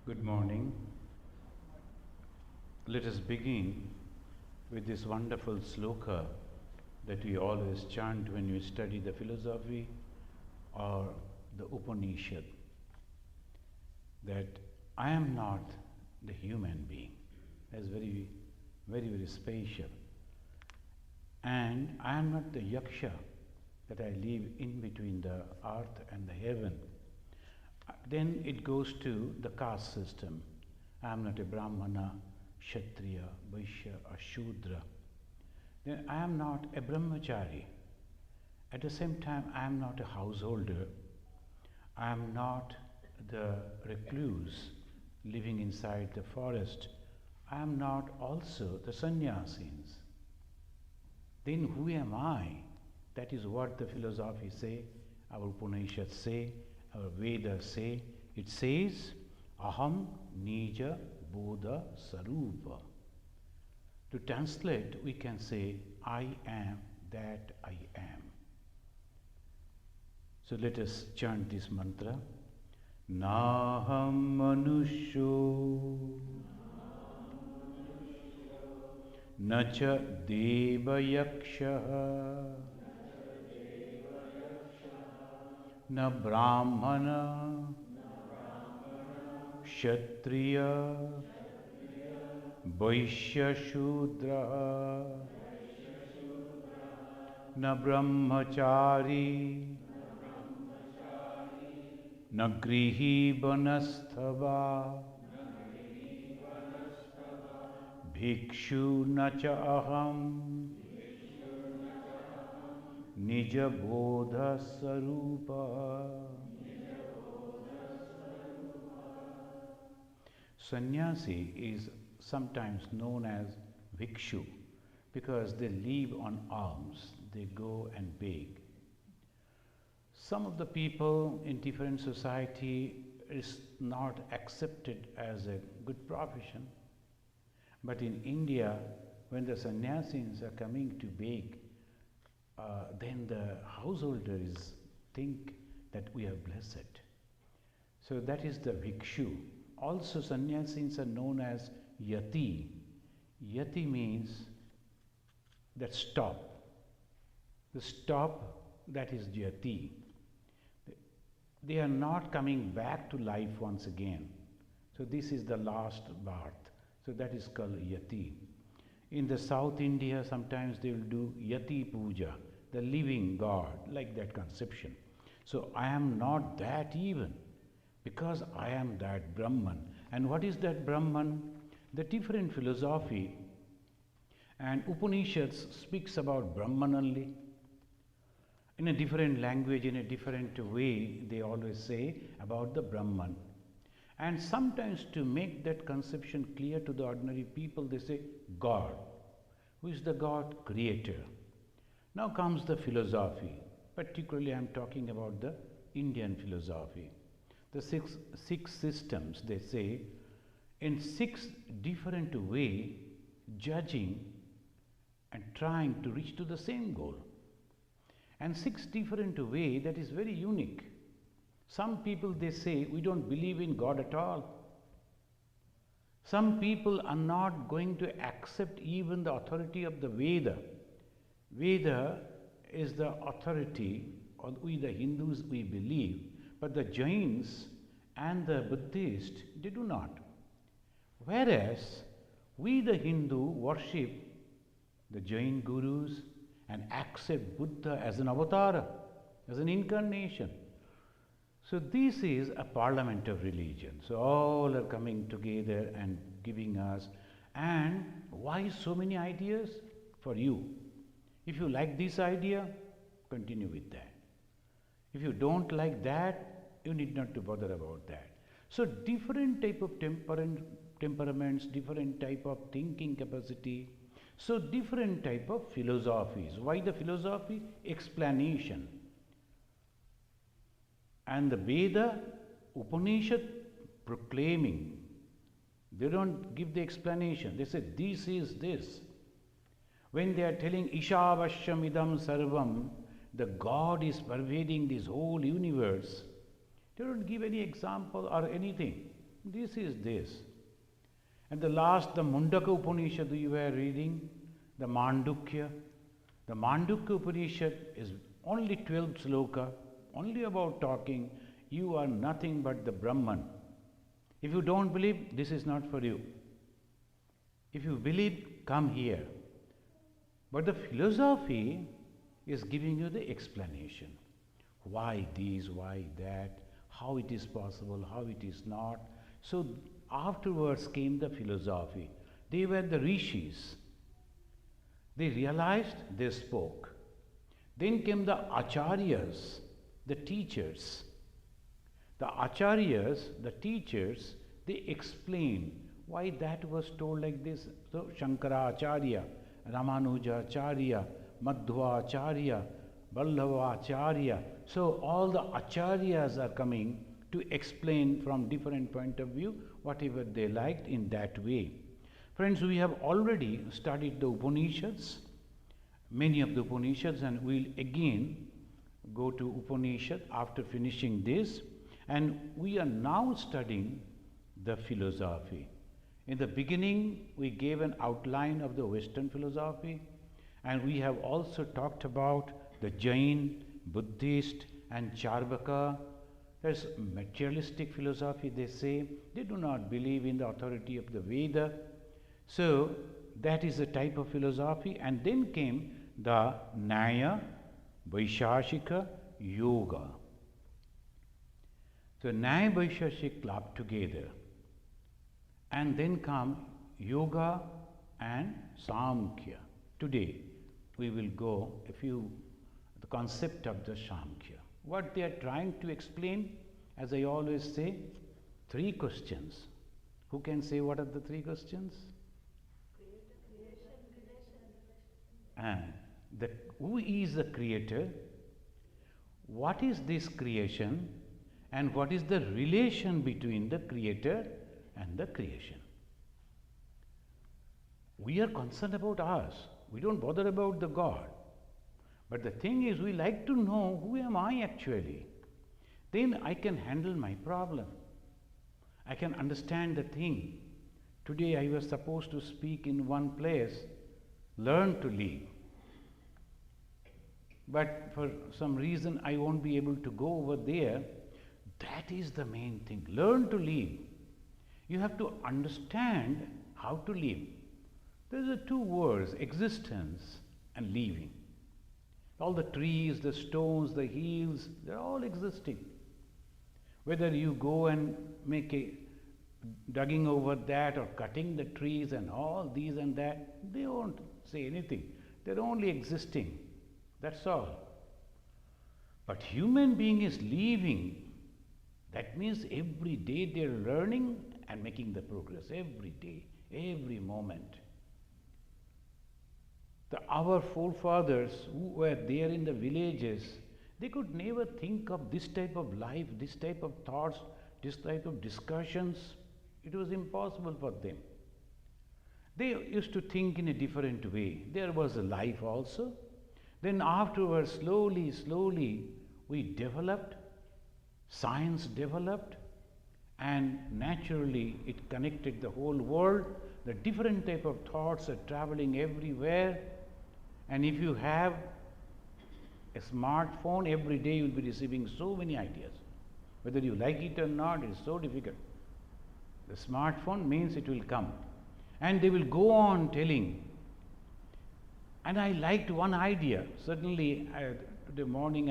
Good morning. Let us begin with this wonderful sloka that we always chant when we study the philosophy or the Upanishad, that I am not the human being. That's very, very, very special. And I am not the yaksha, that I live in between the earth and the heaven. Then it goes to the caste system. I am not a Brahmana, Kshatriya, Vaishya or Shudra. Then I am not a Brahmachari. At the same time, I am not a householder. I am not the recluse living inside the forest. I am not also the sannyasis. Then who am I? That is what the philosophy say, our Upanishads say, our Vedas say. It says, Aham Nija Bodha Sarupa. To translate, we can say, I am that I am. So let us chant this mantra. Naham Manusho Nacha Devayaksha Na Brahmana Kshatriya Vaishya Shudra Na Brahmachari Na Grihi Vanasthava Bhikshu Nacha Aham Nija Bodha Sarupa. Sannyasi is sometimes known as Bhikshu because they live on alms, they go and beg. Some of the people in different society is not accepted as a good profession. But in India, when the sannyasis are coming to beg, then the householders think that we are blessed. So that is the bhikshu. Also sannyasis are known as yati. Yati means that stop. The stop, that is yati. They are not coming back to life once again. So this is the last birth. So that is called yati. In the South India, sometimes they will do yati puja, the living God, like that conception. So I am not that even, because I am that Brahman. And what is that Brahman? The different philosophy and Upanishads speaks about Brahman only. In a different language, in a different way, they always say about the Brahman. And sometimes to make that conception clear to the ordinary people, they say God. Who is the God? Creator. Now comes the philosophy. Particularly I am talking about the Indian philosophy. The six systems, they say, in 6 different ways, judging and trying to reach to the same goal. And 6 different ways, that is very unique. Some people, they say, we don't believe in God at all. Some people are not going to accept even the authority of the Veda. Veda is the authority, or we the Hindus, we believe, but the Jains and the Buddhists, they do not. Whereas we the Hindu worship the Jain gurus and accept Buddha as an avatar, as an incarnation. So this is a parliament of religion. So all are coming together and giving us. And why so many ideas? For you. If you like this idea, continue with that. If you don't like that, you need not to bother about that. So different type of temperaments, different type of thinking capacity. So different type of philosophies. Why the philosophy? Explanation. And the Veda, Upanishad proclaiming. They don't give the explanation. They say, this is this. When they are telling Ishavashyam idam sarvam, the God is pervading this whole universe, they don't give any example or anything. This is this. And the last, the Mundaka Upanishad you were reading, the Mandukya. The Mandukya Upanishad is only 12 sloka, only about talking. You are nothing but the Brahman. If you don't believe, this is not for you. If you believe, come here. But the philosophy is giving you the explanation. Why this, why that, how it is possible, how it is not. So afterwards came the philosophy. They were the rishis. They realized, they spoke. Then came the acharyas, the teachers. The acharyas, the teachers, they explained why that was told like this. So Shankara Acharya, Ramanuja Acharya, Madhva Acharya, Vallabha Acharya. So all the acharyas are coming to explain from different point of view whatever they liked in that way. Friends, we have already studied the Upanishads, many of the Upanishads, and we'll again go to Upanishad after finishing this. And we are now studying the philosophy. In the beginning, we gave an outline of the Western philosophy, and we have also talked about the Jain, Buddhist, and Charvaka. There's materialistic philosophy, they say. They do not believe in the authority of the Veda. So that is a type of philosophy. And then came the Nyaya, Vaishashika, Yoga. So Nyaya, Vaishashik clubbed together. And then come Yoga and Samkhya. Today we will go the concept of the Samkhya. What they are trying to explain, as I always say, 3 questions. Who can say what are the 3 questions? Who is the creator? What is this creation? And what is the relation between the creator and the creation? We are concerned about us. We don't bother about the God. But the thing is, we like to know, who am I actually? Then I can handle my problem. I can understand the thing. Today I was supposed to speak in one place, learn to live. But for some reason I won't be able to go over there. That is the main thing. Learn to live. You have to understand how to live. There are 2 words, existence and living. All the trees, the stones, the hills, they're all existing. Whether you go and make a digging over that or cutting the trees and all these and that, they won't say anything. They're only existing. That's all. But human being is living. That means every day they're learning and making the progress. Every day, every moment. Our forefathers who were there in the villages, they could never think of this type of life, this type of thoughts, this type of discussions. It was impossible for them. They used to think in a different way. There was a life also. Then afterwards, slowly, we developed, science developed, and naturally it connected the whole world. The different type of thoughts are traveling everywhere. And if you have a smartphone, every day you will be receiving so many ideas. Whether you like it or not, it is so difficult. The smartphone means it will come. And they will go on telling. And I liked one idea. Suddenly, today morning,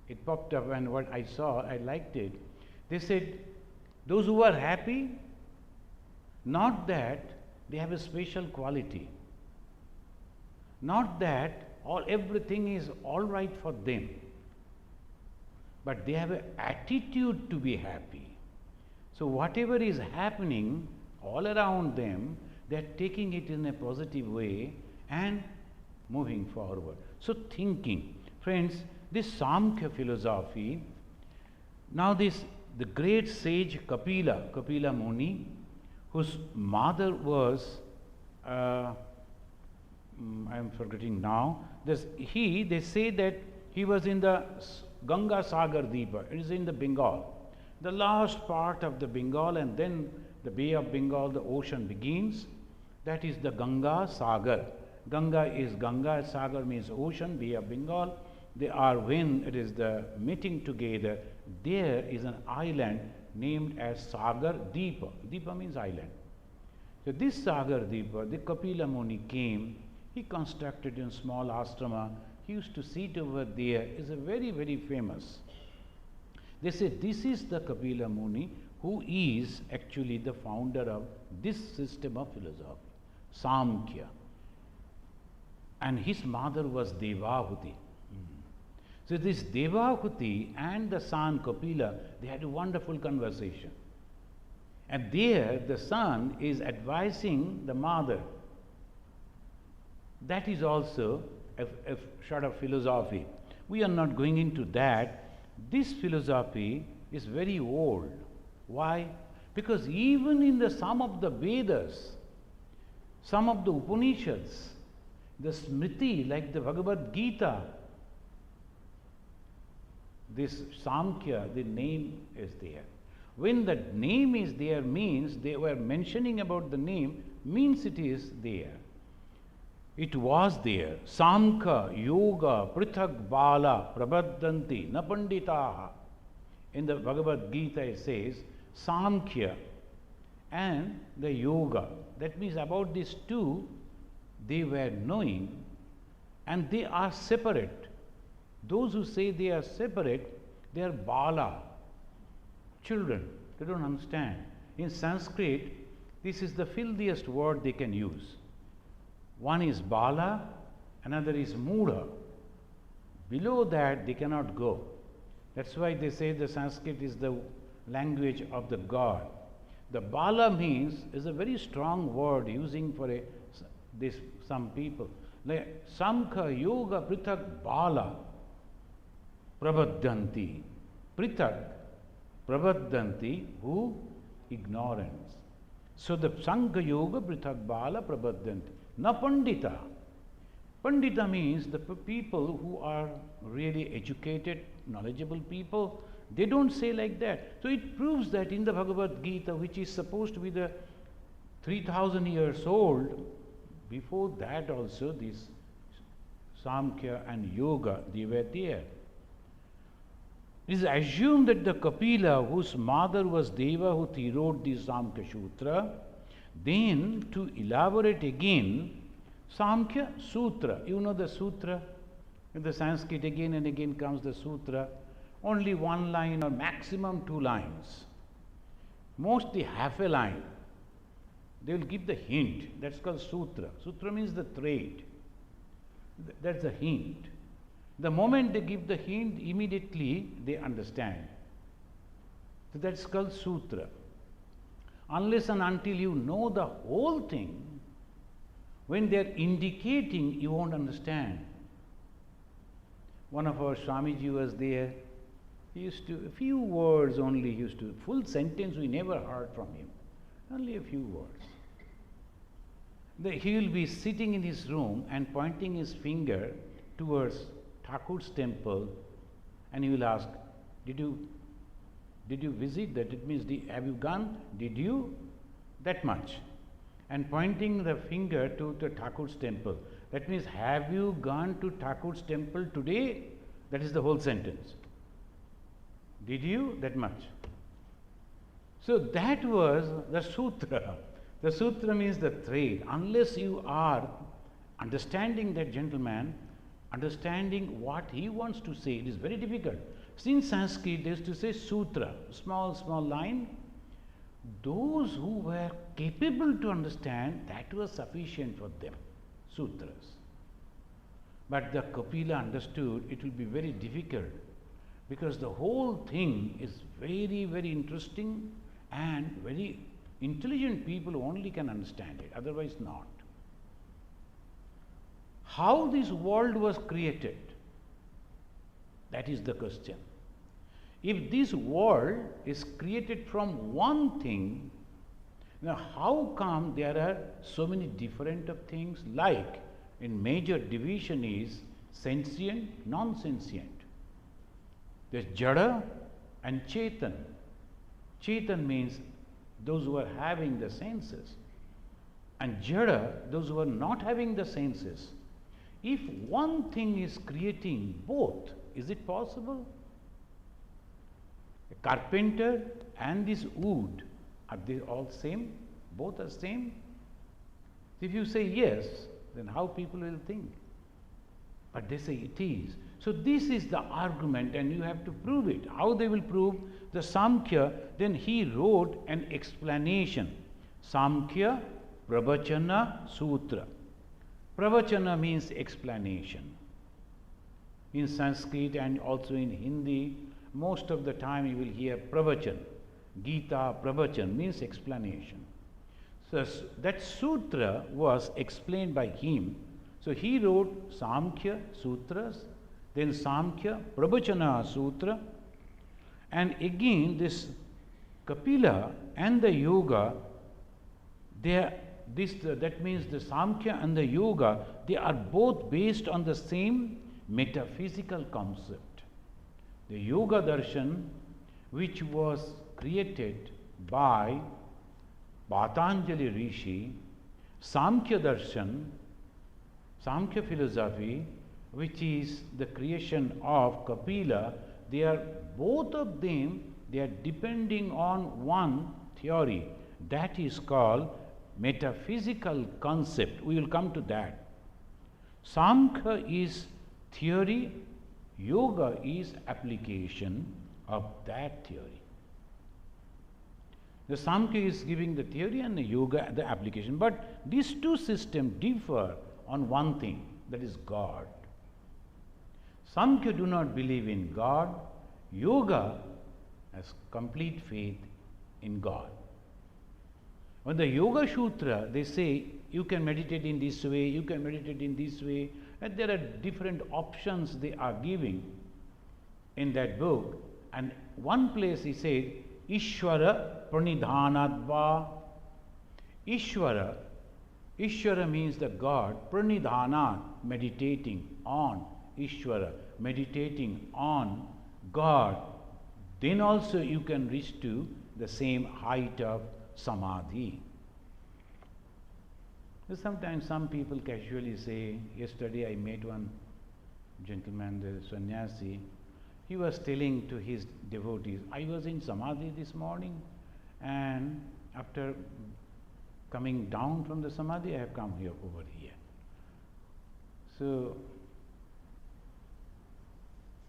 it popped up, and what I saw, I liked it. They said, those who are happy, not that they have a special quality. Not that everything is all right for them, but they have an attitude to be happy. So whatever is happening all around them, they are taking it in a positive way and moving forward. So thinking. Friends, this Samkhya philosophy, now the great sage Kapila Muni, whose mother was I am forgetting now. They say that he was in the Ganga Sagar Deepa. It is in the Bengal. the last part of the Bengal, and then the Bay of Bengal, the ocean begins. That is the Ganga Sagar. Ganga is Ganga, Sagar means ocean, Bay of Bengal. They are, when it is the meeting together, there is an island named as Sagar Deepa. Deepa means island. So this Sagar Deepa, the Kapila Muni came, he constructed a small ashrama. He used to sit over there. Is a very, very famous. They say this is the Kapila Muni who is actually the founder of this system of philosophy, Samkhya. And his mother was Devahuti. So this Devahuti and the son Kapila, they had a wonderful conversation. And there the son is advising the mother. That is also a sort of philosophy. We are not going into that. This philosophy is very old. Why? Because even in some of the Vedas, some of the Upanishads, the Smriti, like the Bhagavad Gita, this Samkhya, the name is there. When the name is there means they were mentioning about the name, means it is there. It was there. Samkhya, Yoga, Prithak Bala, Prabhadanti, Napanditaha. In the Bhagavad Gita it says, Samkhya and the Yoga. That means about these two, they were knowing and they are separate. Those who say they are separate, they are Bala, children. They don't understand. In Sanskrit, this is the filthiest word they can use. One is Bala, another is Mudha. Below that, they cannot go. That's why they say the Sanskrit is the language of the god. The Bala means is a very strong word using for some people. Like Samkhya, Yoga, Prithak, Bala, Prabhadanti. Prithak, Prabhadanti, who? Ignorance. So the Samkhya, Yoga, Prithak, Bala, Prabhadanti. Na Pandita. Pandita means the people who are really educated, knowledgeable people. They don't say like that. So it proves that in the Bhagavad Gita, which is supposed to be the 3000 years old, before that also this Samkhya and Yoga, they were there. It is assumed that the Kapila, whose mother was Devahuti, wrote the Samkhya Sutra. Then, to elaborate again, Samkhya Sutra. You know the Sutra? In the Sanskrit again and again comes the Sutra. Only one line or maximum 2 lines. Mostly half a line. They will give the hint. That's called Sutra. Sutra means the thread. That's the hint. The moment they give the hint, immediately they understand. So that's called Sutra. Unless and until you know the whole thing, when they are indicating, you won't understand. One of our Swamiji was there. He used to, a few words only, he used to, full sentence we never heard from him. Only a few words. He will be sitting in his room and pointing his finger towards Thakur's temple, and he will ask, did you visit that? It means, have you gone? Did you? That much. And pointing the finger to the Thakur's temple. That means, have you gone to Thakur's temple today? That is the whole sentence. Did you? That much. So that was the Sutra. The Sutra means the thread. Unless you are understanding that gentleman, understanding what he wants to say, it is very difficult. In Sanskrit, they used to say Sutra, small line. Those who were capable to understand, that was sufficient for them, Sutras. But the Kapila understood it will be very difficult because the whole thing is very, very interesting and very intelligent people only can understand it, otherwise not. How this world was created? That is the question. If this world is created from one thing, now how come there are so many different of things? Like in major division is sentient, non-sentient. There's Jada and Chetan. Chetan means those who are having the senses. And Jada, those who are not having the senses. If one thing is creating both, is it possible? A carpenter and this wood, are they all same? Both are same? If you say yes, then how people will think? But they say it is. So this is the argument and you have to prove it. How they will prove? The Samkhya, then he wrote an explanation. Samkhya Pravachana Sutra. Pravachana means explanation. In Sanskrit and also in Hindi, most of the time you will hear Pravachan. Gita Pravachan means explanation. So that sutra was explained by him. So he wrote Samkhya Sutras, then Samkhya Pravachana Sutra, and again this Kapila and the Yoga, that means the Samkhya and the Yoga, they are both based on the same metaphysical concept. The Yoga Darshan, which was created by Patanjali Rishi, Samkhya Darshan, Samkhya philosophy, which is the creation of Kapila, they are both of them, they are depending on one theory that is called metaphysical concept. We will come to that. Samkhya is theory, yoga is application of that theory. The Samkhya is giving the theory and the yoga the application. But these two systems differ on one thing, that is God. Samkhya do not believe in God. Yoga has complete faith in God. When the Yoga Sutra, they say you can meditate in this way, you can meditate in this way, and there are different options they are giving in that book. And one place he said, Ishvara Pranidhanadva. Ishvara means the God, Pranidhana, meditating on Ishvara, meditating on God. Then also you can reach to the same height of Samadhi. Sometimes some people casually say, yesterday I met one gentleman, the sannyasi, he was telling to his devotees, I was in Samadhi this morning and after coming down from the Samadhi, I have come here over here. So,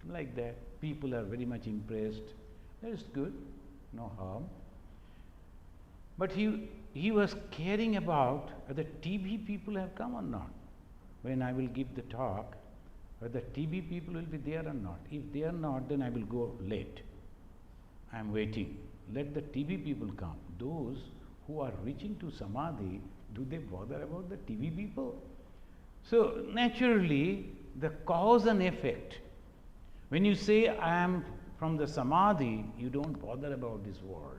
like that, people are very much impressed. That is good, no harm. But he was caring about whether TB people have come or not. When I will give the talk, whether TB people will be there or not. If they are not, then I will go late. I am waiting. Let the TB people come. Those who are reaching to Samadhi, do they bother about the TB people? So naturally, the cause and effect. When you say I am from the Samadhi, you don't bother about this world.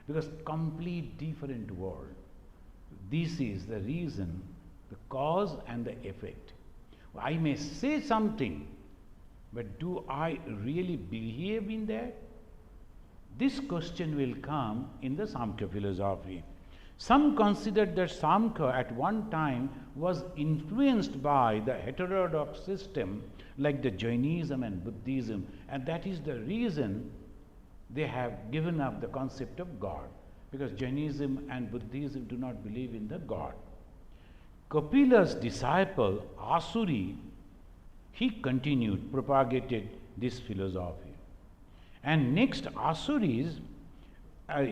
Because complete different world. This is the reason, the cause and the effect. I may say something, but do I really behave in that? This question will come in the Samkhya philosophy. Some considered that Samkhya at one time was influenced by the heterodox system like the Jainism and Buddhism, and that is the reason they have given up the concept of God, because Jainism and Buddhism do not believe in the God. Kapila's disciple, Asuri, he continued, propagated this philosophy. And next, Asuri's,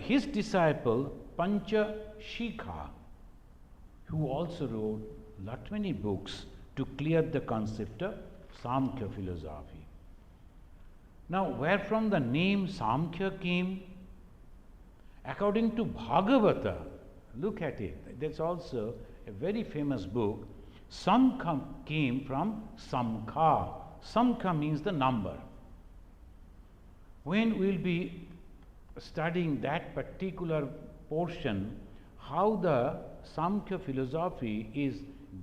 his disciple, Pancha Shikha, who also wrote lot many books to clear the concept of Samkhya philosophy. Now, where from the name Samkhya came? According to Bhagavata, look at it, that's also a very famous book. Samkhya came from Samkha. Samkhya means the number. When we will be studying that particular portion, how the Samkhya philosophy is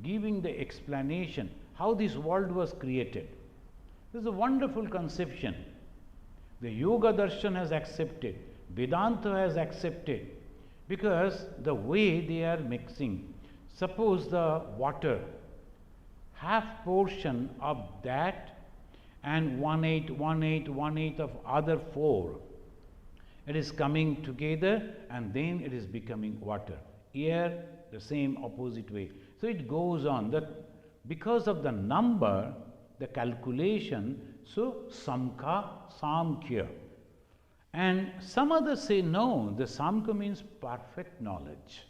giving the explanation, how this world was created. This is a wonderful conception. The Yoga Darshan has accepted Vedanta has accepted, because the way they are mixing, suppose the water, half portion of that and 1/8 of other 4, it is coming together and then it is becoming water. Here the same opposite way. So it goes on that because of the number, the calculation, so Samkhya. And some others say no, the Samkhya means perfect knowledge.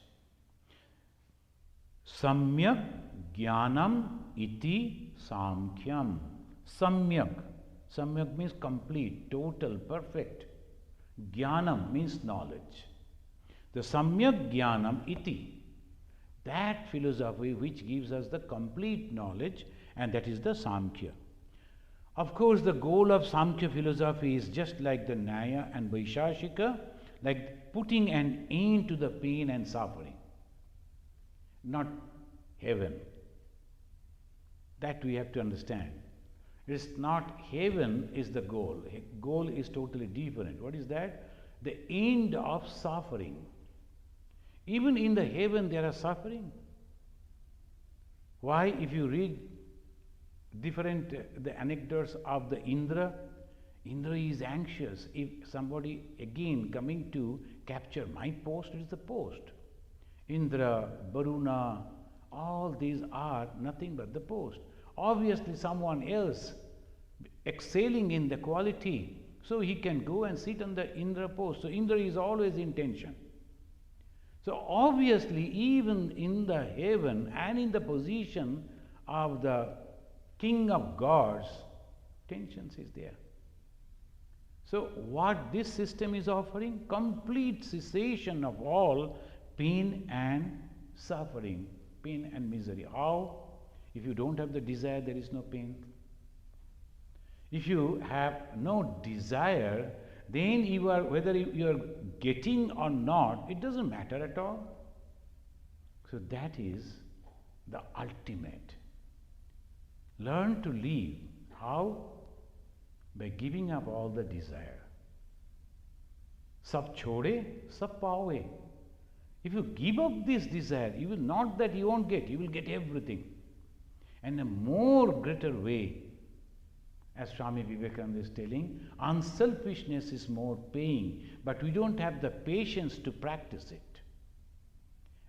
Samyak Jnanam iti Samkhyam. Samyak means complete, total, perfect. Jnanam means knowledge. The Samyak Jnanam iti, that philosophy which gives us the complete knowledge, and that is the Samkhya. Of course, the goal of Samkhya philosophy is just like the Nyaya and Vaisheshika, like putting an end to the pain and suffering, not heaven. That we have to understand. It is not heaven is the goal. Goal is totally different. What is that? The end of suffering. Even in the heaven there are suffering. Why? If you read the anecdotes of the Indra is anxious. If somebody again coming to capture my post, it is the post. Indra, Varuna, all these are nothing but the post. Obviously someone else excelling in the quality, so he can go and sit on the Indra post. So Indra is always in tension. So obviously even in the heaven and in the position of the King of gods, tensions is there. So what this system is offering? Complete cessation of all pain and suffering, pain and misery. How? If you don't have the desire, there is no pain. If you have no desire, then you are, whether you are getting or not, it doesn't matter at all. So that is the ultimate. Learn to live. How? By giving up all the desire. Sab chhode, sab paoge. If you give up this desire, you will not that you won't get, you will get everything. And a more greater way, as Swami Vivekananda is telling, unselfishness is more paying, but we don't have the patience to practice it.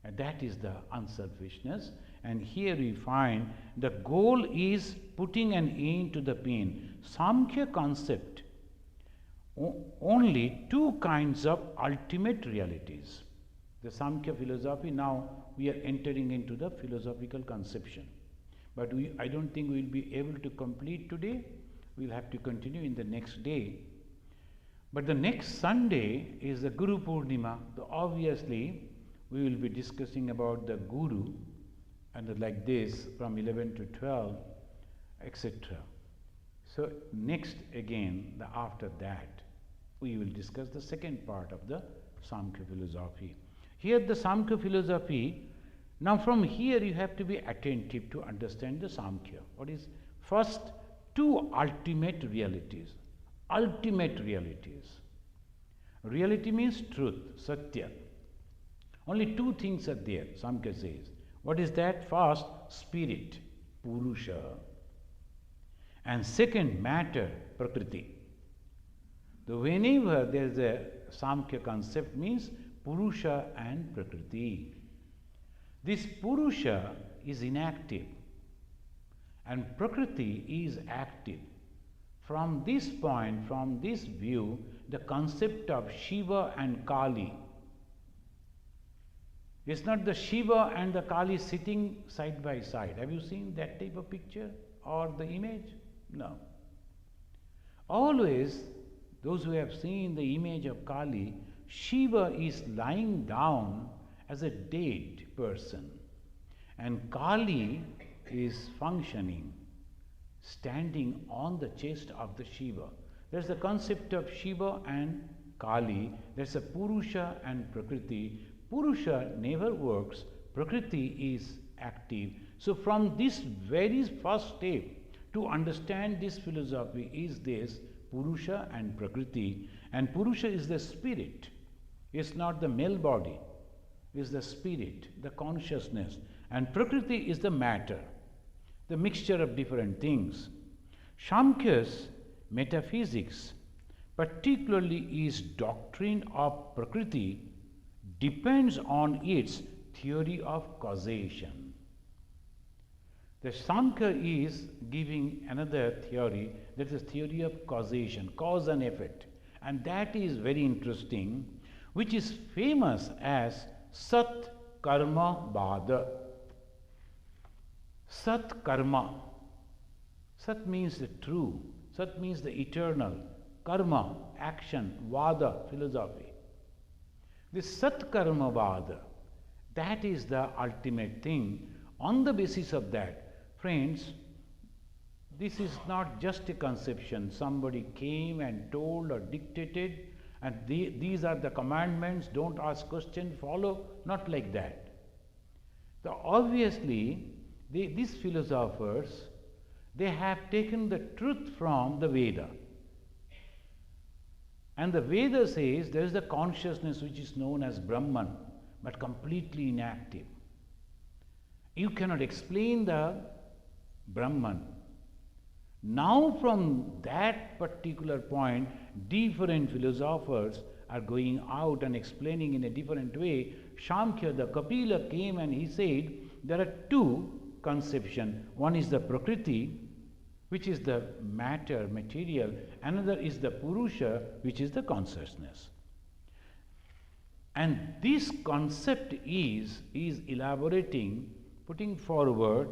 And that is the unselfishness. And here we find the goal is putting an end to the pain. Samkhya concept, only two kinds of ultimate realities. The Samkhya philosophy, now we are entering into the philosophical conception. But I don't think we will be able to complete today. We will have to continue in the next day. But the next Sunday is the Guru Purnima. So obviously, we will be discussing about the Guru, and like this from 11 to 12, etc. So next again, after that, we will discuss the second part of the Samkhya philosophy. Here the Samkhya philosophy, now from here you have to be attentive to understand the Samkhya. What is first? Two ultimate realities. Ultimate realities. Reality means truth, satya. Only two things are there, Samkhya says. What is that? First, spirit, purusha. And second, matter, prakriti. So whenever there is a Samkhya concept, means purusha and prakriti. This purusha is inactive and prakriti is active. From this point, from this view, the concept of Shiva and Kali, it's not the Shiva and the Kali sitting side by side. Have you seen that type of picture or the image? No. Always, those who have seen the image of Kali, Shiva is lying down as a dead person, and Kali is functioning, standing on the chest of the Shiva. There's the concept of Shiva and Kali. There's a Purusha and Prakriti. Purusha never works, Prakriti is active. So from this very first step to understand this philosophy is this Purusha and Prakriti, And Purusha is the spirit. It's not the male body. It's the spirit, the consciousness. And Prakriti is the matter, the mixture of different things. Samkhya's metaphysics, particularly his doctrine of Prakriti, depends on its theory of causation. The Samkhya is giving another theory, that is theory of causation, cause and effect. And that is very interesting, which is famous as Sat Karma Vada. Sat Karma. Sat means the true. Sat means the eternal. Karma, action. Vada, philosophy. This Sat Karma Vada, that is the ultimate thing. On the basis of that, friends, this is not just a conception. Somebody came and told or dictated, and these are the commandments, don't ask questions, follow. Not like that. So obviously, these philosophers, they have taken the truth from the Veda. And the Veda says there is the consciousness which is known as Brahman, but completely inactive. You cannot explain the Brahman. Now from that particular point, different philosophers are going out and explaining in a different way. Samkhya, the Kapila, came and he said there are two conceptions. One is the Prakriti, which is the matter, material. Another is the Purusha, which is the consciousness. And this concept is elaborating, putting forward,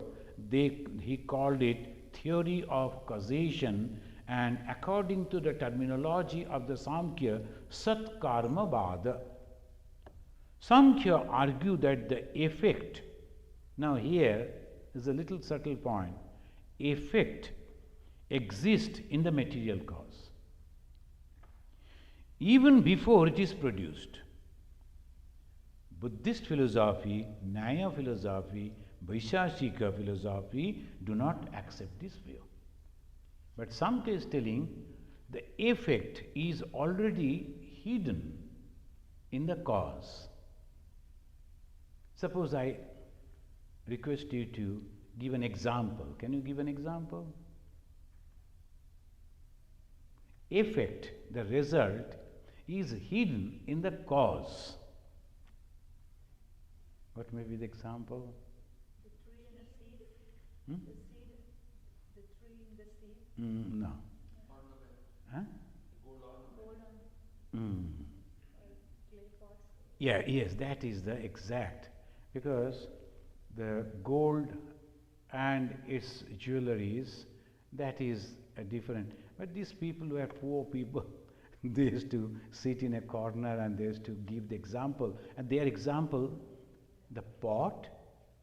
he called it theory of causation, and according to the terminology of the Samkhya, Sat Karma Vada. Samkhya argue that the effect, now here is a little subtle point, effect exists in the material cause, even before it is produced. Buddhist philosophy, Nyaya philosophy, Vaishashika philosophy do not accept this view. But Samkhya is telling the effect is already hidden in the cause. Suppose I request you to give an example. Can you give an example? Effect, the result, is hidden in the cause. What may be the example? The tree and the seed. The seed. The tree and the seed. No. Huh? Gold Mm. clay pots. Yeah, yes, that is the exact. Because the gold and its jewelries, that is a different. But these people were poor people. They used to sit in a corner and they used to give the example. And their example, the pot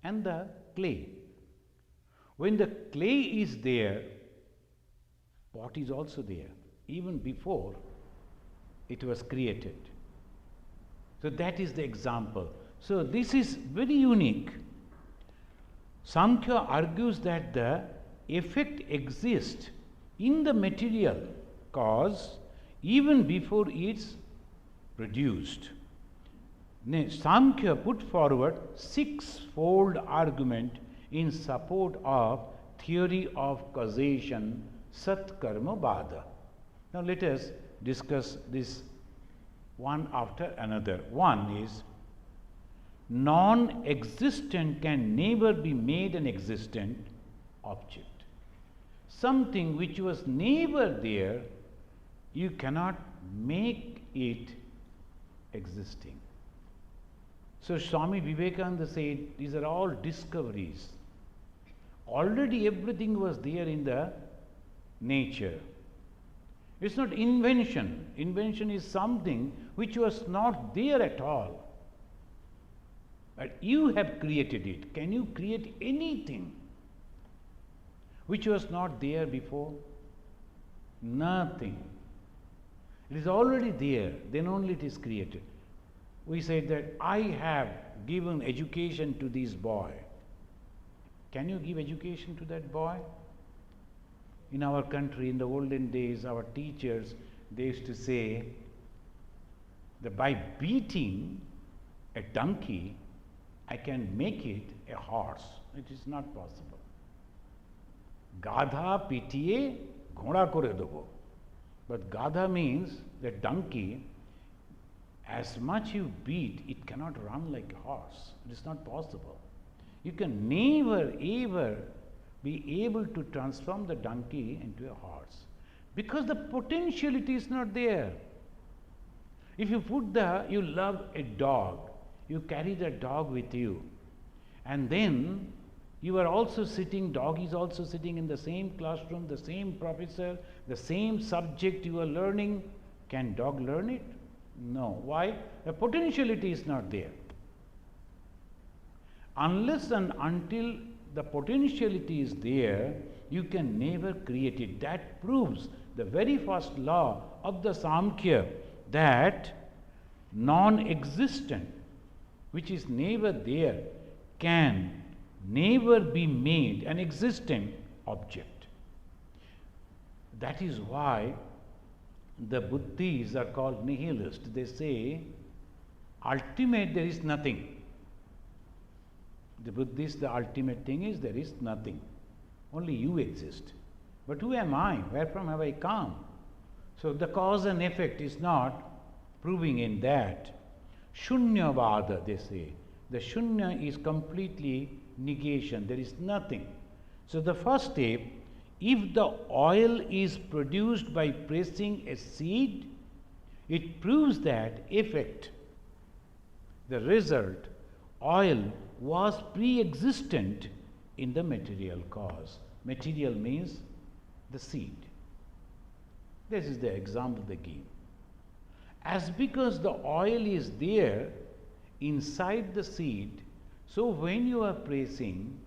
and the clay. When the clay is there, pot is also there, even before it was created. So that is the example. So this is very unique. Samkhya argues that the effect exists in the material cause even before it's produced. Samkhya put forward six-fold argument in support of theory of causation, Sat Karma Vada. Now let us discuss this one after another. One is, non-existent can never be made an existent object. Something which was never there, you cannot make it existing. So Swami Vivekananda said, these are all discoveries. Already everything was there in the nature. It's not invention. Invention is something which was not there at all. But you have created it. Can you create anything which was not there before? Nothing. It is already there, then only it is created. We said that I have given education to this boy. Can you give education to that boy? In our country, in the olden days, our teachers, they used to say, that by beating a donkey, I can make it a horse. It is not possible. Gadha pitiye ghoda kore dobo. But Gadha means the donkey, as much you beat, it cannot run like a horse. It is not possible. You can never ever be able to transform the donkey into a horse because the potentiality is not there. If you you love a dog, you carry the dog with you, and then you are also sitting, dog is also sitting in the same classroom, the same professor, the same subject you are learning. Can dog learn it? No. Why? The potentiality is not there. Unless and until the potentiality is there, you can never create it. That proves the very first law of the Samkhya, that non-existent, which is never there, can never be made an existent object. That is why the Buddhists are called nihilists. They say, ultimate, there is nothing. The Buddhists, the ultimate thing is there is nothing. Only you exist. But who am I? Wherefrom have I come? So the cause and effect is not proving in that. Shunyavada, they say. The shunya is completely negation. There is nothing. So the first step, if the oil is produced by pressing a seed, it proves that effect, the result, oil, was pre-existent in the material cause. Material means the seed. This is the example they give. As because the oil is there inside the seed, so when you are pressing,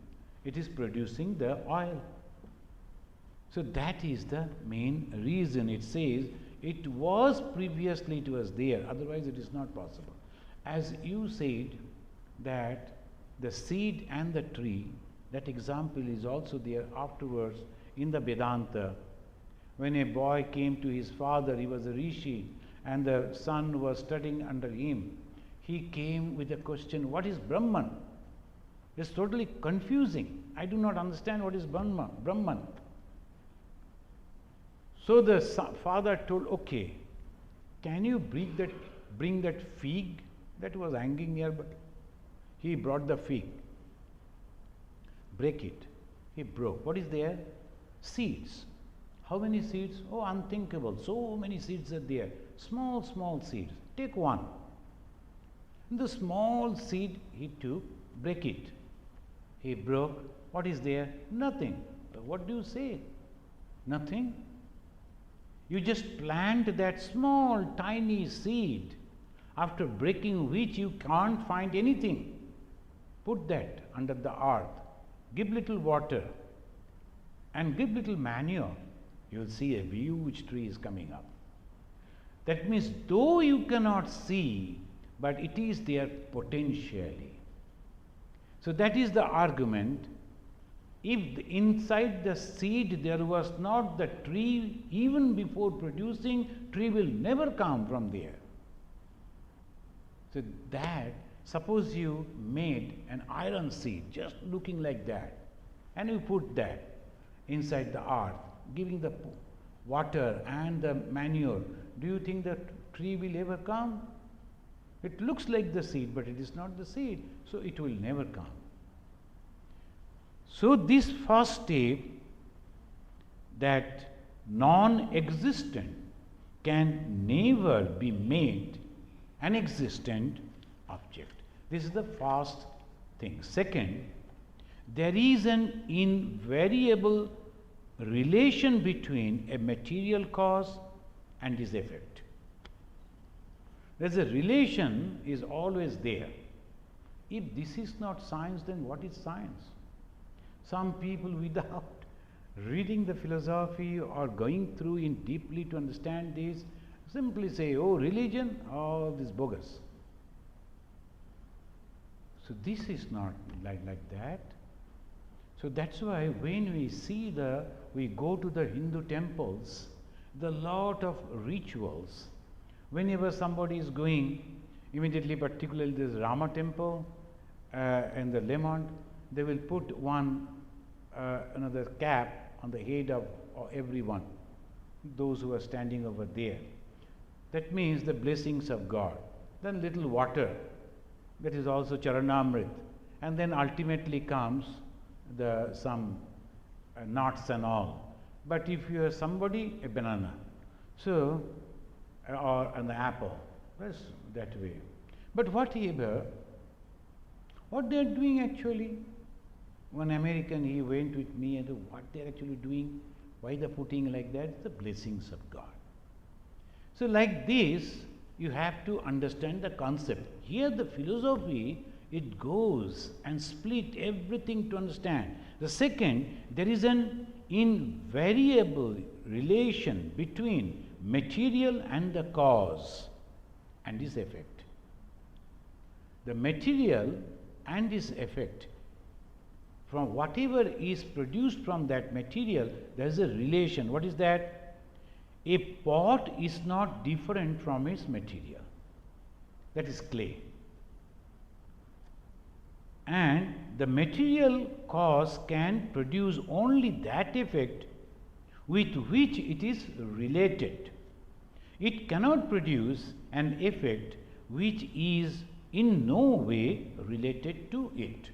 it is producing the oil. So that is the main reason. It says it was previously, it was there, otherwise it is not possible. As you said that the seed and the tree, that example is also there afterwards in the Vedanta. When a boy came to his father, he was a rishi, and the son was studying under him. He came with a question, what is Brahman? It's totally confusing. I do not understand what is Brahman. So the father told, okay, can you bring that fig that was hanging nearby? He brought the fig. Break it. He broke. What is there? Seeds. How many seeds? Oh, unthinkable. So many seeds are there. Small, small seeds. Take one. The small seed he took, break it. He broke. What is there? Nothing. What do you say? Nothing. You just plant that small, tiny seed, after breaking which you can't find anything. Put that under the earth, give little water, and give little manure. You will see a huge tree is coming up. That means, though you cannot see, but it is there potentially. So that is the argument. If inside the seed there was not the tree, even before producing, tree will never come from there. So that, suppose you made an iron seed, just looking like that, and you put that inside the earth, giving the water and the manure, do you think the tree will ever come? It looks like the seed, but it is not the seed, so it will never come. So this first step, that non-existent can never be made an existent object. This is the first thing. Second, there is an invariable relation between a material cause and its effect. There's a relation is always there. If this is not science, then what is science? Some people, without reading the philosophy or going through in deeply to understand this, simply say, oh, religion, oh, this bogus. So this is not like that. So that's why when we go to the Hindu temples, the lot of rituals Whenever somebody is going, immediately, particularly this Rama temple in the Lemont, they will put another cap on the head of everyone, those who are standing over there. That means the blessings of God. Then little water, that is also Charanamrit. And then ultimately comes some nuts and all. But if you are somebody, a banana. So, or an apple. That's that way. But whatever, what they are doing actually, one American, he went with me and what they are actually doing, why they are putting like that, it's the blessings of God. So like this, you have to understand the concept. Here the philosophy, it goes and split everything to understand. The second, there is an invariable relation between material and the cause and its effect. The material and its effect, from whatever is produced from that material, there is a relation. What is that? A pot is not different from its material. That is clay. And the material cause can produce only that effect with which it is related. It cannot produce an effect which is in no way related to it.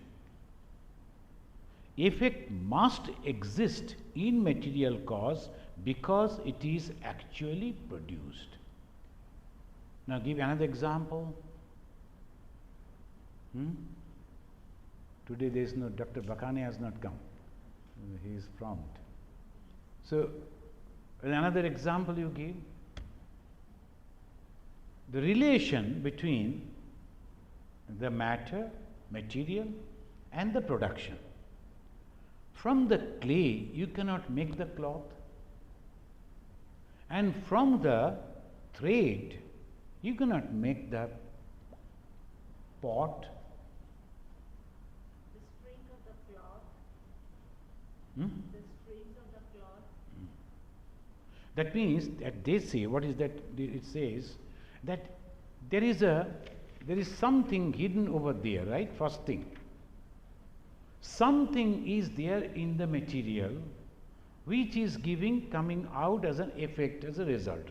Effect must exist in material cause because it is actually produced. Now give another example. Today there is no, Dr. Bakane has not come. He is prompt. So another example you give. The relation between the matter, material and the production. From the clay you cannot make the cloth, and from the thread you cannot make the pot. The string of the cloth. The strings of the cloth. That means that they say, what is that? It says that there is something hidden over there, right? First thing. Something is there in the material which is coming out as an effect, as a result.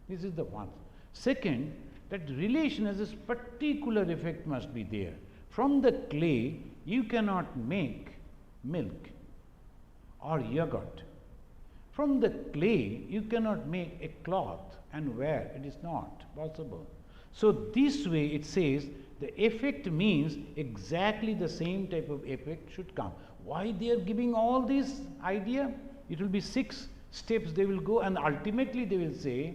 This is the one. Second, that relation as a particular effect must be there. From the clay, you cannot make milk or yogurt. From the clay, you cannot make a cloth and wear. It is not possible. So this way it says the effect means exactly the same type of effect should come. Why they are giving all this idea? It will be 6 steps they will go, and ultimately they will say,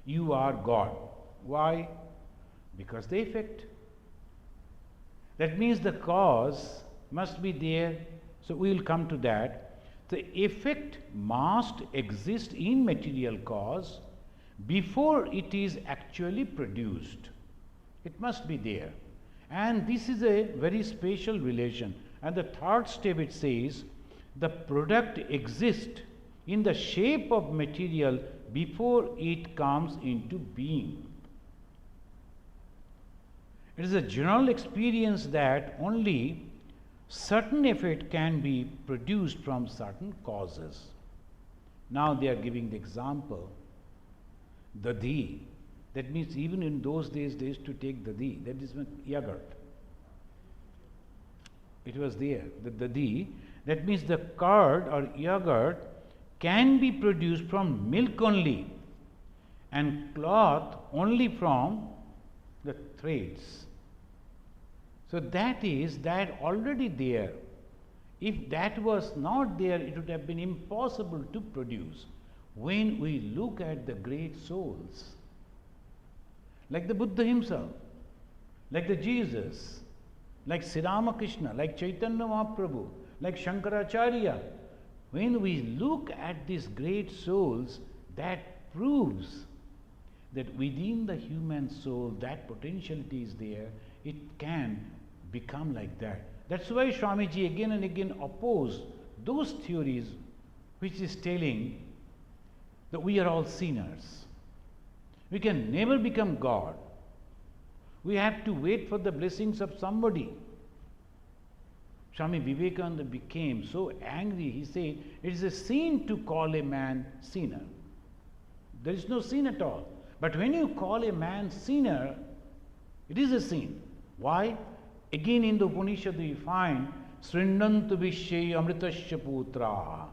you are God. Why? Because the effect. That means the cause must be there. So we will come to that. The effect must exist in material cause before it is actually produced. It must be there. And this is a very special relation. And the third step it says, the product exists in the shape of material before it comes into being. It is a general experience that only certain effect can be produced from certain causes. Now they are giving the example, dadi. That means even in those days they used to take dadi, that is yogurt. It was there, the dadi. That means the curd or yogurt can be produced from milk only and cloth only from the threads. So that is that already there. If that was not there, it would have been impossible to produce. When we look at the great souls, like the Buddha himself, like the Jesus, like Sri Ramakrishna, like Chaitanya Mahaprabhu, like Shankaracharya, when we look at these great souls, that proves that within the human soul that potentiality is there, it can become like that. That's why Swamiji again and again opposed those theories which is telling that we are all sinners. We can never become God. We have to wait for the blessings of somebody. Swami Vivekananda became so angry, he said, it is a sin to call a man sinner. There is no sin at all. But when you call a man sinner, it is a sin. Why? Again in the Upanishad we find, Srindantu Vishye Amritasya Putraha.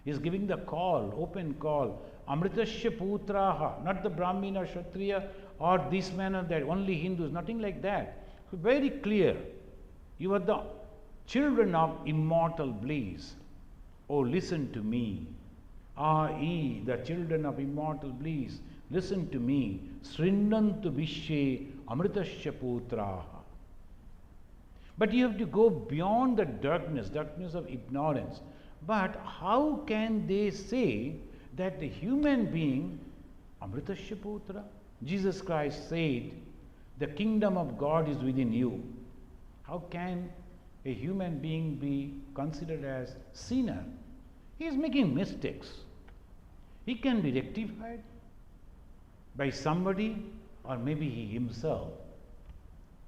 He is giving the call, open call. Amritasya Putraha, not the Brahmin or Kshatriya or this man or that, only Hindus, nothing like that. Very clear. You are the children of immortal bliss. Oh, listen to me. Ye, the children of immortal bliss, listen to me. Srindantu Vishye Amritasya Putraha. But you have to go beyond the darkness of ignorance. But how can they say that the human being, Amritasya Putra? Jesus Christ said, the kingdom of God is within you. How can a human being be considered as sinner? He is making mistakes. He can be rectified by somebody or maybe he himself.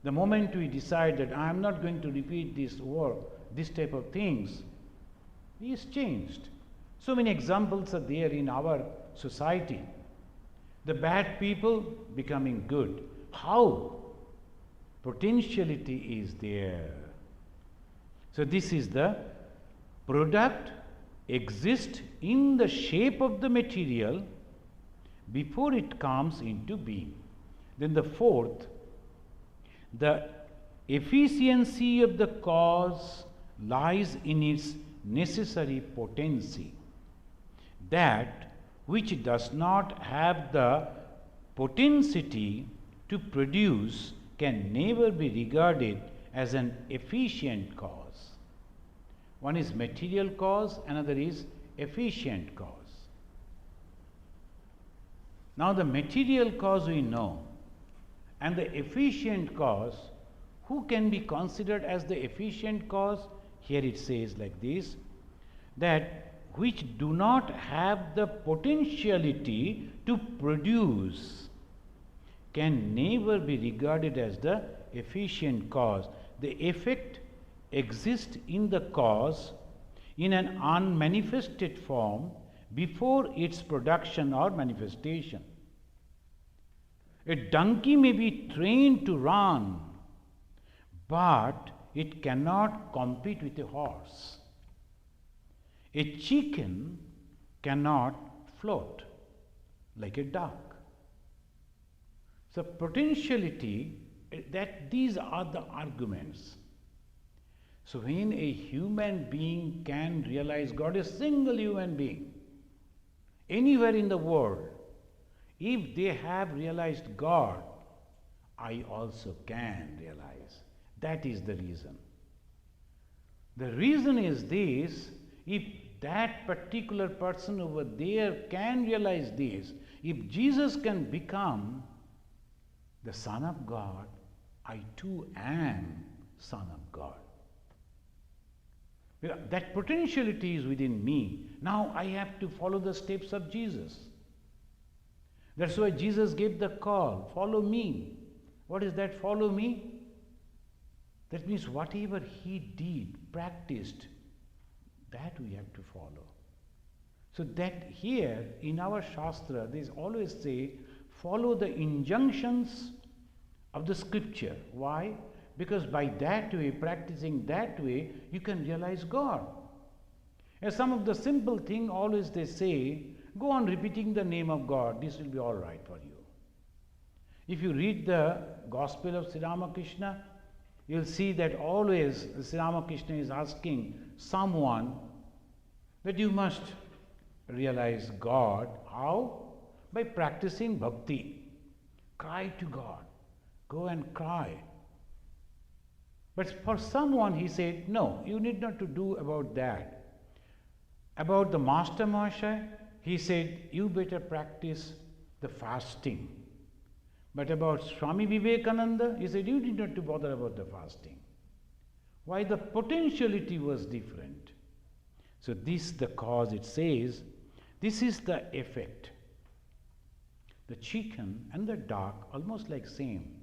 The moment we decide that I am not going to repeat this work, this type of things, he is changed. So many examples are there in our society. The bad people becoming good. How? Potentiality is there. So this is the product exists in the shape of the material before it comes into being. Then the fourth, the efficiency of the cause lies in its necessary potency. That which does not have the potentiality to produce can never be regarded as an efficient cause. One is material cause, another is efficient cause. Now the material cause we know, and the efficient cause, who can be considered as the efficient cause? Here it says like this, that which do not have the potentiality to produce can never be regarded as the efficient cause. The effect exists in the cause in an unmanifested form before its production or manifestation. A donkey may be trained to run, but it cannot compete with a horse. A chicken cannot float like a duck. So potentiality, that these are the arguments. So when a human being can realize God, a single human being, anywhere in the world, if they have realized God, I also can realize. That is the reason. The reason is this, if that particular person over there can realize this, if Jesus can become the Son of God, I too am Son of God. That potentiality is within me. Now I have to follow the steps of Jesus. That's why Jesus gave the call, follow me. What is that, follow me? That means whatever he did, practiced, that we have to follow. So that here in our Shastra, they always say, follow the injunctions of the scripture. Why? Because by that way, practicing that way, you can realize God. As some of the simple thing, always they say, go on repeating the name of God, this will be all right for you. If you read the Gospel of Sri Ramakrishna, you'll see that always Sri Ramakrishna is asking someone that you must realize God. How? By practicing bhakti. Cry to God. Go and cry. But for someone he said, no, you need not to do about that. About the Master Mahashaya, he said, you better practice the fasting. But about Swami Vivekananda, he said, you need not to bother about the fasting. Why? The potentiality was different. So this the cause, it says, this is the effect. The chicken and the duck almost like same,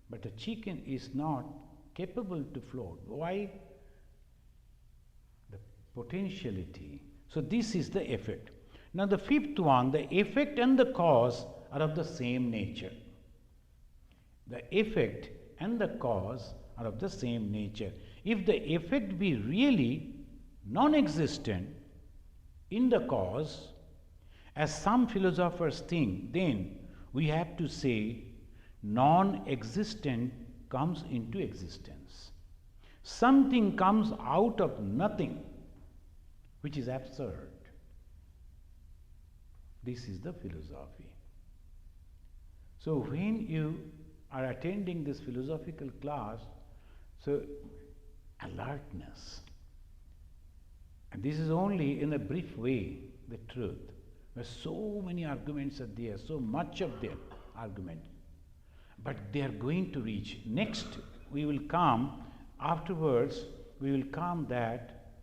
but the chicken is not capable to float. Why? The potentiality. So this is the effect. Now the fifth one, the effect and the cause are of the same nature. The effect and the cause are of the same nature. If the effect be really non-existent in the cause, as some philosophers think, then we have to say non-existent comes into existence. Something comes out of nothing, which is absurd. This is the philosophy. So when you are attending this philosophical class, so alertness. And this is only in a brief way the truth. There are so many arguments are there, so much of them argument. But they are going to reach. Next, we will come, afterwards, we will come that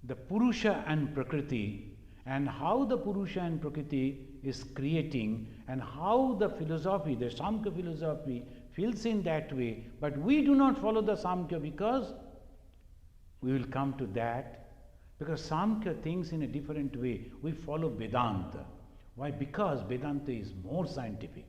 the Purusha and Prakriti, and how the Purusha and Prakriti is creating, and how the philosophy, the Samkhya philosophy, feels in that way. But we do not follow the Samkhya because we will come to that. Because Samkhya thinks in a different way. We follow Vedanta. Why? Because Vedanta is more scientific.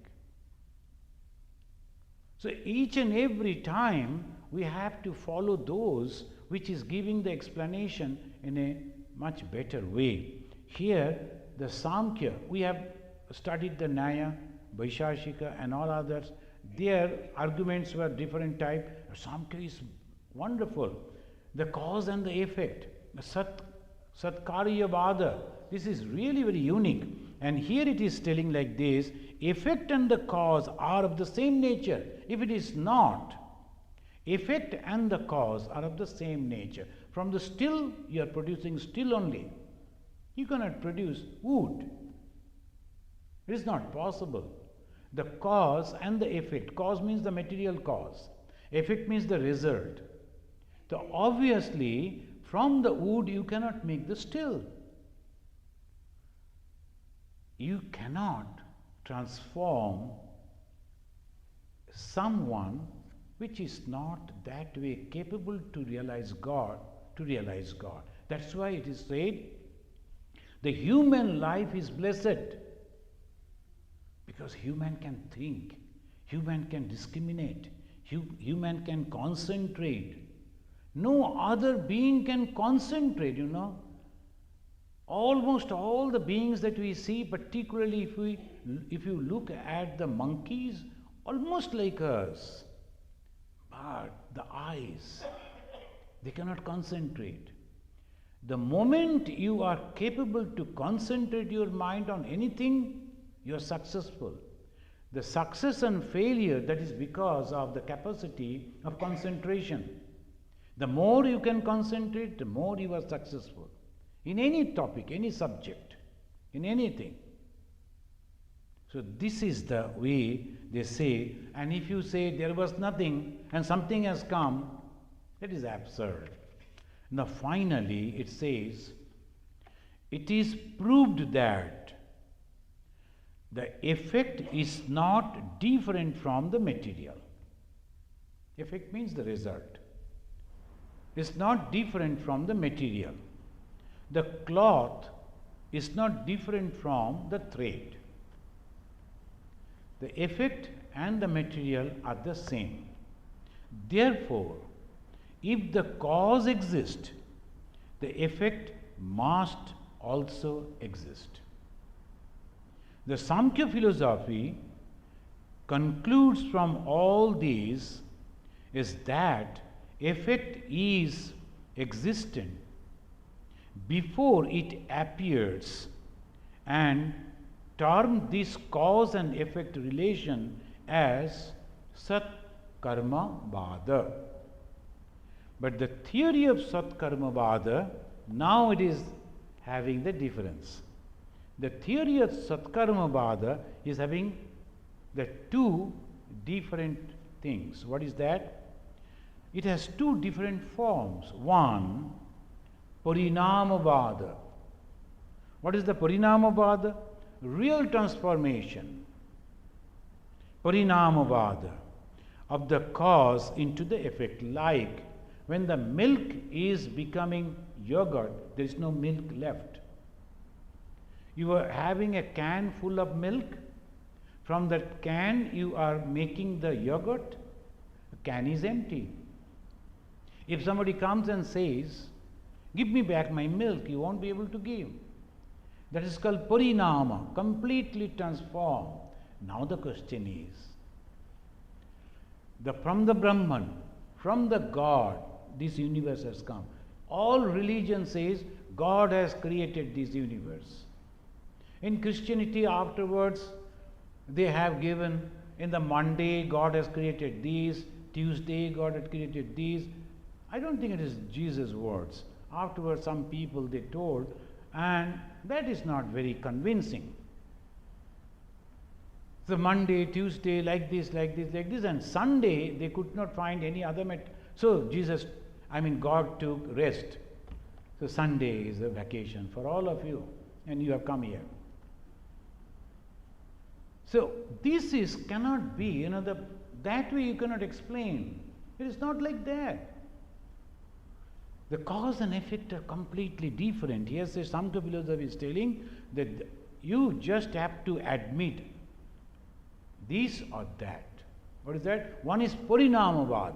So each and every time we have to follow those which is giving the explanation in a much better way. Here, the Samkhya, we have studied the Nyaya, Vaishashika and all others. Their arguments were different type. Samkhya is wonderful. The cause and the effect. Satkarya Vada. This is really very unique. And here it is telling like this, effect and the cause are of the same nature. If it is not, effect and the cause are of the same nature. From the still, you are producing still only. You cannot produce wood. It is not possible. The cause and the effect. Cause means the material cause. Effect means the result. So obviously, from the wood you cannot make the still. You cannot transform someone which is not that way capable to realize God, That's why it is said, the human life is blessed. Because human can think, human can discriminate, human can concentrate. No other being can concentrate, Almost all the beings that we see, particularly if you look at the monkeys, almost like us. But the eyes, they cannot concentrate. The moment you are capable to concentrate your mind on anything, you are successful. The success and failure, that is because of the capacity of concentration. The more you can concentrate, the more you are successful. In any topic, any subject, in anything. So this is the way they say, and if you say there was nothing and something has come, that is absurd. Now finally it says, it is proved that the effect is not different from the material. Effect means the result. Is not different from the material. The cloth is not different from the thread. The effect and the material are the same. Therefore, if the cause exists, the effect must also exist. The Samkhya philosophy concludes from all these is that effect is existent before it appears, and term this cause and effect relation as Sat Karma Vada. But the theory of Sat Karma Vada, now it is having the difference. The theory of Sat Karma Vada is having the two different things. What is that? It has two different forms. One, Parinamavada. What is the Parinamavada? Real transformation. Parinamavada of the cause into the effect. Like when the milk is becoming yogurt, there is no milk left. You are having a can full of milk. From that can, you are making the yogurt. The can is empty. If somebody comes and says, "Give me back my milk," you won't be able to give. That is called parinama, completely transformed. Now the question is, from the Brahman, from the God, this universe has come. All religion says God has created this universe. In Christianity afterwards, they have given, in the Monday God has created these, Tuesday God has created these. I don't think it is Jesus' words. Afterwards some people they told, and that is not very convincing. So Monday, Tuesday, like this, and Sunday they could not find any other so God took rest. So Sunday is a vacation for all of you, and you have come here. So this cannot be, that way you cannot explain. It is not like that. The cause and effect are completely different. Here the Samkhya philosophy is telling that you just have to admit this or that. What is that? One is parinamavada.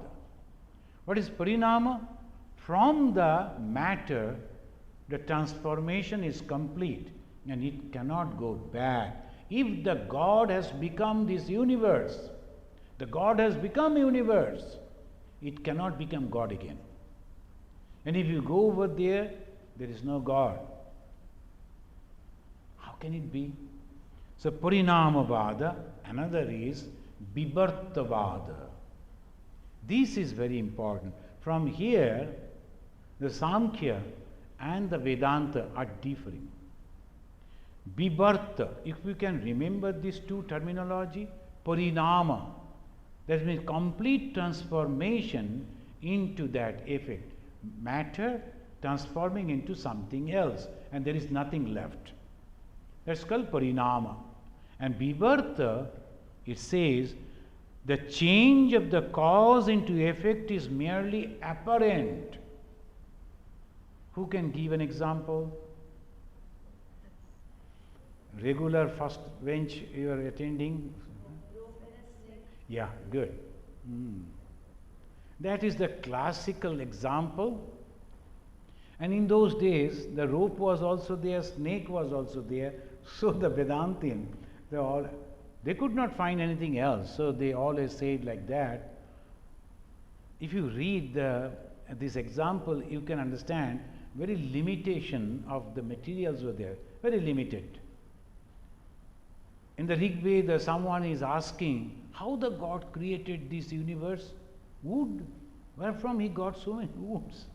What is parinama? From the matter, the transformation is complete and it cannot go back. If the God has become this universe, the God has become universe, it cannot become God again. And if you go over there, there is no God. How can it be? So parinamavada, another is bibartavada. This is very important. From here, the Samkhya and the Vedanta are differing. Bibarta, if we can remember these two terminology, parinama, that means complete transformation into that effect. Matter transforming into something else, and there is nothing left. That's called parinama. And bibarta, it says, the change of the cause into effect is merely apparent. Who can give an example? Regular first bench you are attending? Yeah, good. That is the classical example. And in those days, the rope was also there, snake was also there. So the Vedantin, they could not find anything else. So they always said like that. If you read this example, you can understand very limitation of the materials were there, very limited. In the Rig Veda, someone is asking how the God created this universe. Wood. Where from he got so many woods?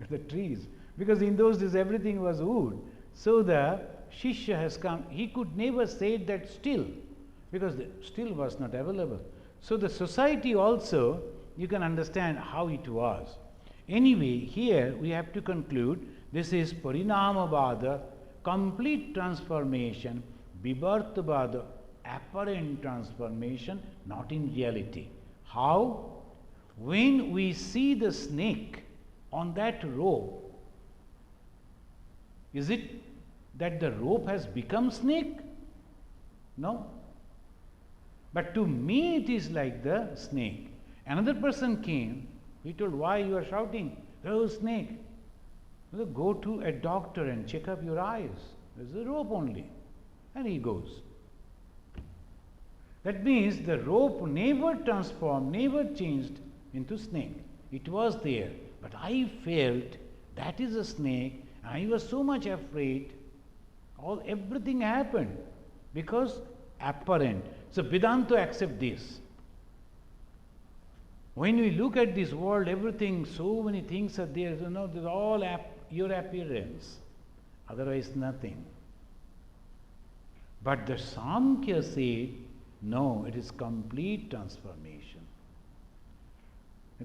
The trees. Because in those days everything was wood. So the Shishya has come. He could never say that still, because the still was not available. So the society also, you can understand how it was. Anyway, here we have to conclude this is parinamavada, complete transformation, bibartavada, apparent transformation, not in reality. How? When we see the snake on that rope, is it that the rope has become snake? No. But to me it is like the snake. Another person came, he told, why you are shouting? There is a snake. So go to a doctor and check up your eyes. There is a rope only. And he goes. That means the rope never transformed, never changed into snake. It was there. But I felt that is a snake. I was so much afraid. Everything happened because apparent. So Vedanta accepts this. When we look at this world, everything, so many things are there. There's all your appearance. Otherwise, nothing. But the Samkhya say, no, it is complete transformation.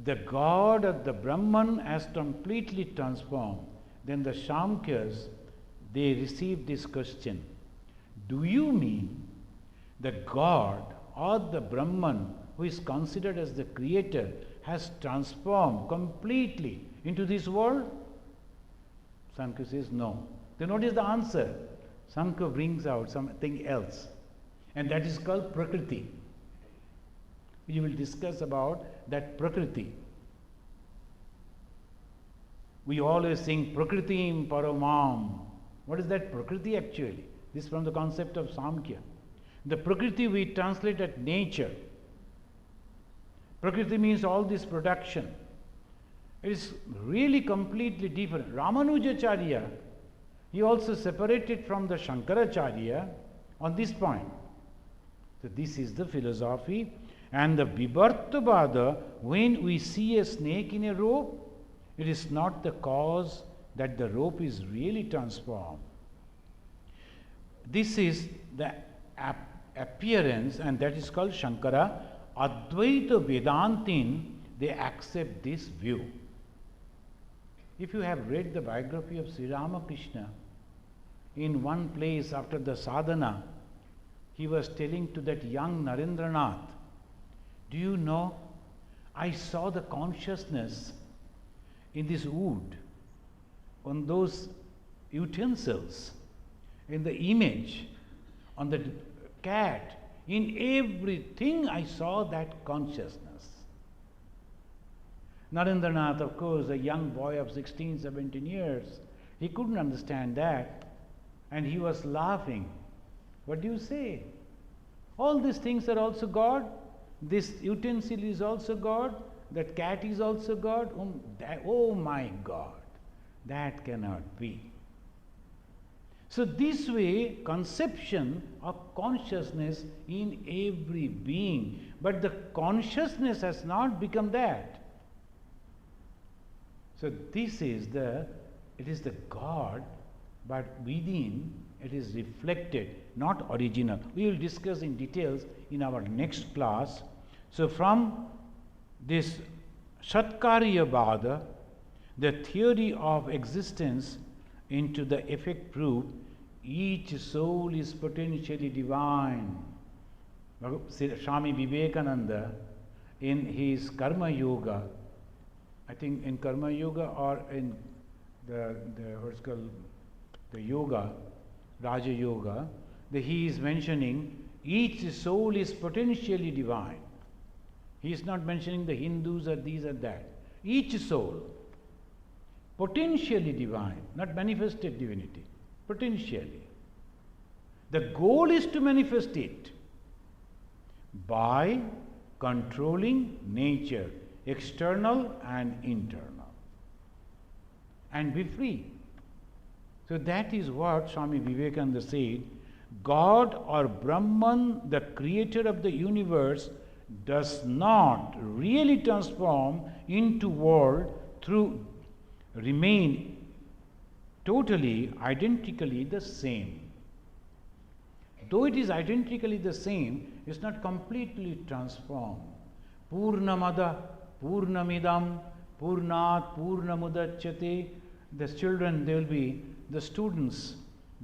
The God of the Brahman has completely transformed. Then the Samkhyas, they receive this question. Do you mean the God or the Brahman, who is considered as the creator, has transformed completely into this world? Samkhya says no. Then what is the answer? Samkhya brings out something else, and that is called Prakriti. We will discuss about that Prakriti. We always sing Prakritim Paramam. What is that Prakriti actually? This is from the concept of Samkhya. The Prakriti we translate as nature. Prakriti means all this production. It is really completely different. Ramanujacharya, he also separated from the Shankaracharya on this point. So this is the philosophy. And the Vibhartavada, when we see a snake in a rope, it is not the cause that the rope is really transformed. This is the appearance, and that is called Shankara. Advaita Vedantin, they accept this view. If you have read the biography of Sri Ramakrishna, in one place after the sadhana, he was telling to that young Narendranath, do you know, I saw the consciousness in this wood, on those utensils, in the image, on the cat, in everything I saw that consciousness. Narendranath, of course, a young boy of 16, 17 years, he couldn't understand that, and he was laughing. What do you say? All these things are also God. This utensil is also God. That cat is also God. Oh my God, that cannot be. So this way, conception of consciousness in every being, but the consciousness has not become that. So this is it is the God, but within it is reflected, not original. We will discuss in details in our next class. So from this Shatkaryavada, the theory of existence into the effect proof, each soul is potentially divine. Swami Vivekananda, in his Karma Yoga, I think in Karma Yoga or in the what's called the Yoga, Raja Yoga, he is mentioning each soul is potentially divine. He is not mentioning the Hindus or these or that. Each soul, potentially divine, not manifested divinity, potentially. The goal is to manifest it by controlling nature, external and internal, and be free. So that is what Swami Vivekananda said. God or Brahman, the creator of the universe, does not really transform into world through remain totally identically the same. Though it is identically the same, it is not completely transformed. Purnamada, Purnamidam, Purnat, Purnamudachyate. The children, they will be, the students,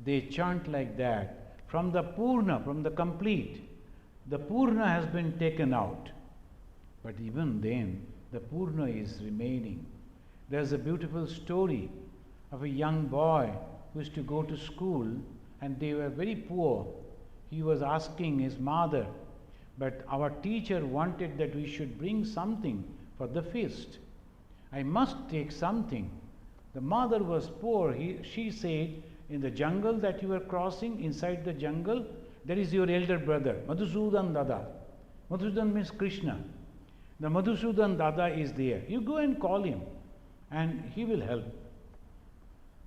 they chant like that. From the Purna, from the complete, the Purna has been taken out. But even then, the Purna is remaining. There's a beautiful story of a young boy who used to go to school, and they were very poor. He was asking his mother, but our teacher wanted that we should bring something for the feast. I must take something. The mother was poor. She said, in the jungle that you are crossing, inside the jungle, there is your elder brother, Madhusudan Dada. Madhusudan means Krishna. The Madhusudan Dada is there. You go and call him, and he will help.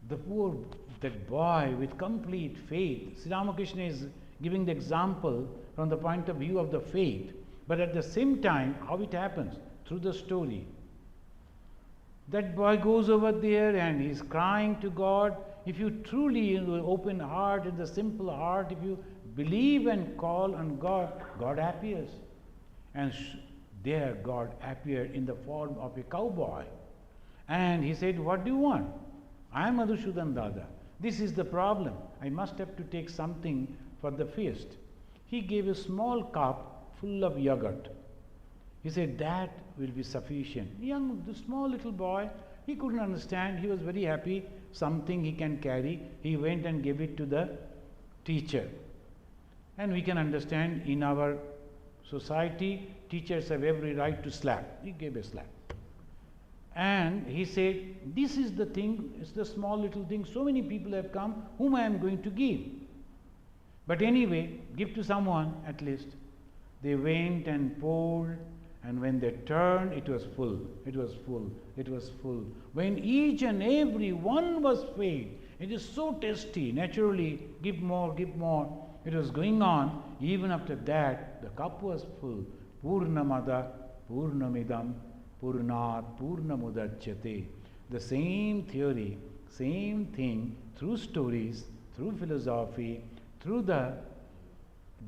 That boy with complete faith, Sri Ramakrishna is giving the example from the point of view of the faith, but at the same time, how it happens? Through the story. That boy goes over there and he is crying to God. If you truly, in the open heart, in the simple heart, if you believe and call on God, God appears. And there God appeared in the form of a cowboy. And he said, what do you want? I am Madhusudan Dada. This is the problem. I must have to take something for the feast. He gave a small cup full of yogurt. He said, that will be sufficient. The small little boy, he couldn't understand. He was very happy, something he can carry. He went and gave it to the teacher. And we can understand, in our society, teachers have every right to slap. He gave a slap. And he said, this is the thing, it's the small little thing. So many people have come, whom I am going to give. But anyway, give to someone at least. They went and poured, and when they turned, it was full, it was full, it was full. When each and every one was filled, it is so tasty, naturally, give more, give more. It was going on. Even after that, the cup was full. Purnamada, Purnamidam, Purnat, Purnamudachyate. The same theory, same thing, through stories, through philosophy, through the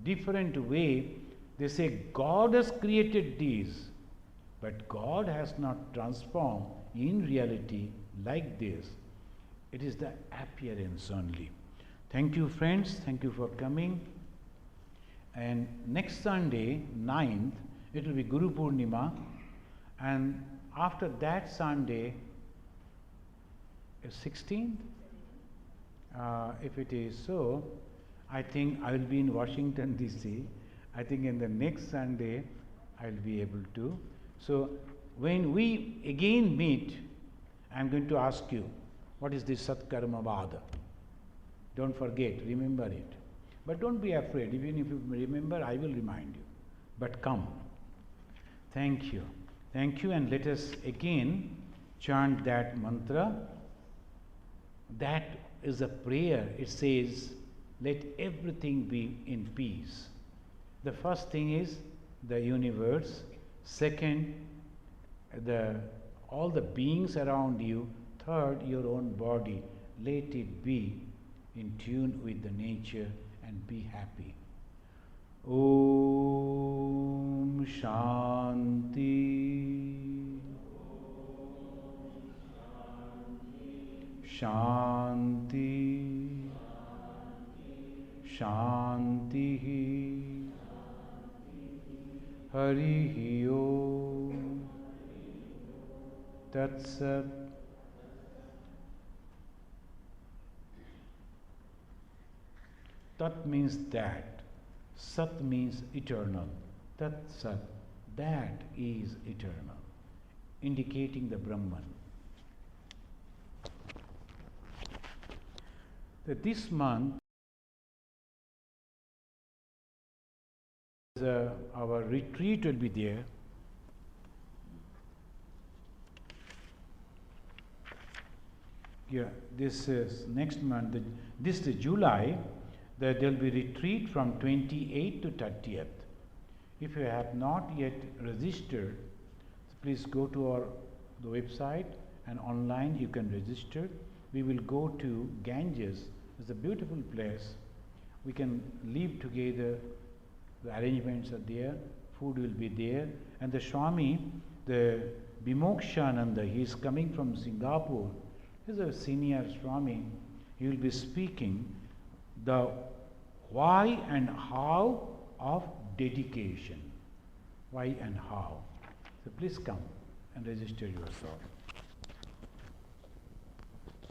different way, they say God has created these, but God has not transformed in reality like this. It is the appearance only. Thank you, friends. Thank you for coming. And next Sunday, 9th, it will be Guru Purnima. And after that Sunday, 16th? If it is so, I think I will be in Washington, D.C. I think in the next Sunday, I will be able to. So, when we again meet, I am going to ask you, what is this Satkarma Vada? Don't forget, remember it. But don't be afraid, even if you remember, I will remind you. But come. Thank you. Thank you, and let us again chant that mantra. That is a prayer. It says, let everything be in peace. The first thing is the universe. Second, all the beings around you. Third, your own body. Let it be in tune with the nature and be happy. Om Shanti. Shanti. Shanti. Harihi Om. Tat Sat. Tat means that. Sat means eternal. Tat Sat, that is eternal, indicating the Brahman. That this month, our retreat will be there. Yeah, this is next month. This is July. There will be retreat from 28th to 30th. If you have not yet registered, please go to the website, and online you can register. We will go to Ganges. It's a beautiful place. We can live together. The arrangements are there. Food will be there. And the Swami, the Vimokshananda, he is coming from Singapore. He is a senior Swami. He will be speaking the why and how of dedication. Why and how. So please come and register yourself.